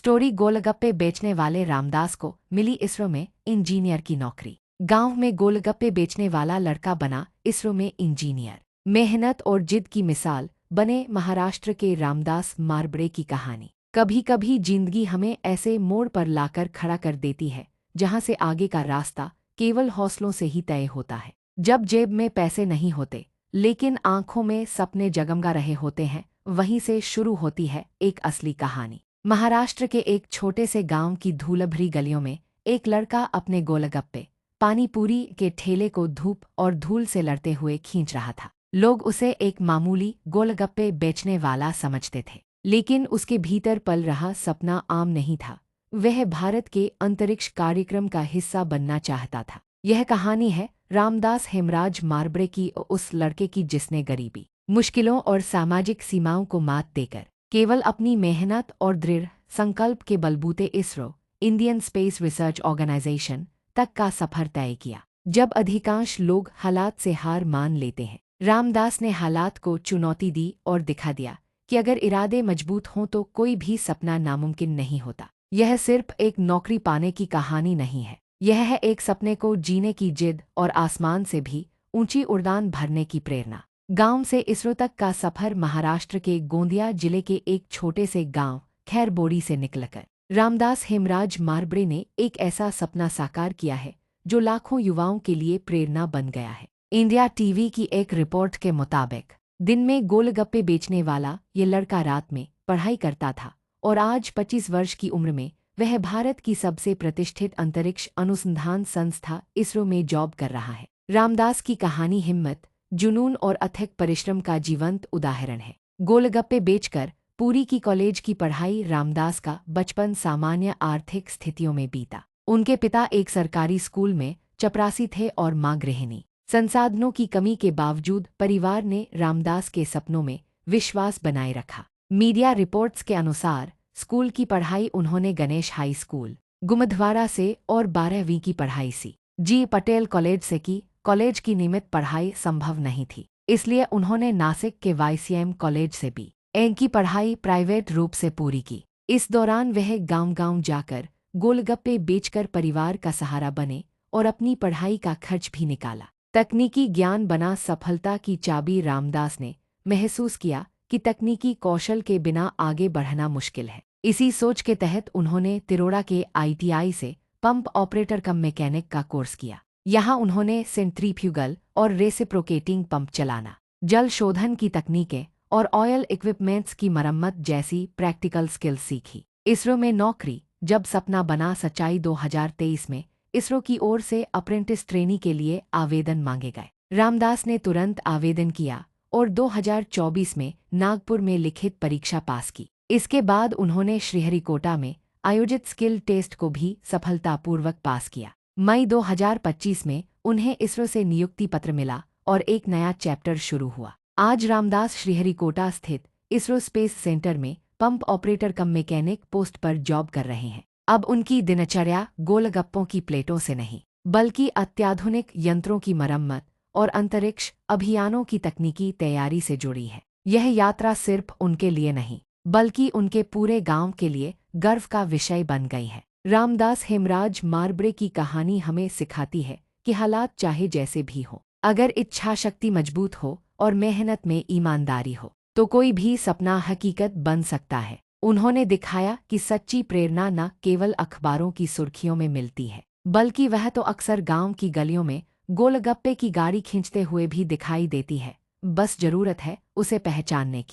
Story गोलगप्पे बेचने वाले रामदास को मिली इसरो में इंजीनियर की नौकरी। गांव में गोलगप्पे बेचने वाला लड़का बना इसरो में इंजीनियर। मेहनत और जिद की मिसाल बने महाराष्ट्र के रामदास मारबड़े की कहानी। कभी कभी जिंदगी हमें ऐसे मोड़ पर लाकर खड़ा कर देती है जहां से आगे का रास्ता केवल हौसलों से ही तय होता है। जब जेब में पैसे नहीं होते लेकिन आंखों में सपने जगमगा रहे होते हैं, वहीं से शुरू होती है एक असली कहानी। महाराष्ट्र के एक छोटे से गांव की धूलभरी गलियों में एक लड़का अपने गोलगप्पे पानी पूरी के ठेले को धूप और धूल से लड़ते हुए खींच रहा था। लोग उसे एक मामूली गोलगप्पे बेचने वाला समझते थे, लेकिन उसके भीतर पल रहा सपना आम नहीं था। वह भारत के अंतरिक्ष कार्यक्रम का हिस्सा बनना चाहता था। यह कहानी है रामदास हेमराज मारबड़े की, उस लड़के की जिसने गरीबी, मुश्किलों और सामाजिक सीमाओं को मात देकर केवल अपनी मेहनत और दृढ़ संकल्प के बलबूते ISRO, Indian Space Research Organisation तक का सफर तय किया। जब अधिकांश लोग हालात से हार मान लेते हैं, रामदास ने हालात को चुनौती दी और दिखा दिया कि अगर इरादे मजबूत हों तो कोई भी सपना नामुमकिन नहीं होता। यह सिर्फ एक नौकरी पाने की कहानी नहीं है, यह है एक सपने को जीने की जिद और आसमान से भी ऊंची उड़ान भरने की प्रेरणा। गांव से इसरो तक का सफर महाराष्ट्र के गोंदिया जिले के एक छोटे से गांव खैरबोड़ी से निकलकर रामदास हेमराज मारबड़े ने एक ऐसा सपना साकार किया है जो लाखों युवाओं के लिए प्रेरणा बन गया है। इंडिया टीवी की एक रिपोर्ट के मुताबिक दिन में गोलगप्पे बेचने वाला ये लड़का रात में पढ़ाई करता था और आज 25 वर्ष की उम्र में वह भारत की सबसे प्रतिष्ठित अंतरिक्ष अनुसंधान संस्था इसरो में जॉब कर रहा है। रामदास की कहानी हिम्मत, जुनून और अथक परिश्रम का जीवंत उदाहरण है। गोलगप्पे बेचकर पूरी की कॉलेज की पढ़ाई। रामदास का बचपन सामान्य आर्थिक स्थितियों में बीता। उनके पिता एक सरकारी स्कूल में चपरासी थे और मां गृहिणी। संसाधनों की कमी के बावजूद परिवार ने रामदास के सपनों में विश्वास बनाए रखा। मीडिया रिपोर्ट्स के अनुसार स्कूल की पढ़ाई उन्होंने गणेश हाई स्कूल, गुमधवारा से और 12वीं की पढ़ाई सी.जी. पटेल कॉलेज से की। कॉलेज की नियमित पढ़ाई संभव नहीं थी, इसलिए उन्होंने नासिक के YCM कॉलेज से B.A. की पढ़ाई प्राइवेट रूप से पूरी की। इस दौरान वह गांव-गांव जाकर गोलगप्पे बेचकर परिवार का सहारा बने और अपनी पढ़ाई का खर्च भी निकाला। तकनीकी ज्ञान बना सफलता की चाबी। रामदास ने महसूस किया कि तकनीकी कौशल के बिना आगे बढ़ना मुश्किल है। इसी सोच के तहत उन्होंने तिरोड़ा के ITI से पंप ऑपरेटर कम मैकेनिक का कोर्स किया। यहाँ उन्होंने सेंट्रीफ्यूगल और रेसिप्रोकेटिंग पंप चलाना, जल शोधन की तकनीकें और ऑयल इक्विपमेंट्स की मरम्मत जैसी प्रैक्टिकल स्किल्स सीखी। इसरो में नौकरी जब सपना बना सच्चाई। 2023 में इसरो की ओर से अप्रेंटिस ट्रेनी के लिए आवेदन मांगे गए। रामदास ने तुरंत आवेदन किया और 2024 में नागपुर में लिखित परीक्षा पास की। इसके बाद उन्होंने श्रीहरिकोटा में आयोजित स्किल टेस्ट को भी सफलतापूर्वक पास किया। मई 2025 में उन्हें इसरो से नियुक्ति पत्र मिला और एक नया चैप्टर शुरू हुआ। आज रामदास श्रीहरिकोटा स्थित इसरो स्पेस सेंटर में पंप ऑपरेटर कम मैकेनिक पोस्ट पर जॉब कर रहे हैं। अब उनकी दिनचर्या गोलगप्पों की प्लेटों से नहीं, बल्कि अत्याधुनिक यंत्रों की मरम्मत और अंतरिक्ष अभियानों की तकनीकी तैयारी से जुड़ी है। यह यात्रा सिर्फ उनके लिए नहीं, बल्कि उनके पूरे गांव के लिए गर्व का विषय बन गई है। रामदास हेमराज मारबड़े की कहानी हमें सिखाती है कि हालात चाहे जैसे भी हो, अगर इच्छा शक्ति मजबूत हो और मेहनत में ईमानदारी हो, तो कोई भी सपना हकीकत बन सकता है। उन्होंने दिखाया कि सच्ची प्रेरणा न केवल अखबारों की सुर्खियों में मिलती है, बल्कि वह तो अक्सर गांव की गलियों में गोलगप्पे की गाड़ी खींचते हुए भी दिखाई देती है। बस जरूरत है उसे पहचानने की।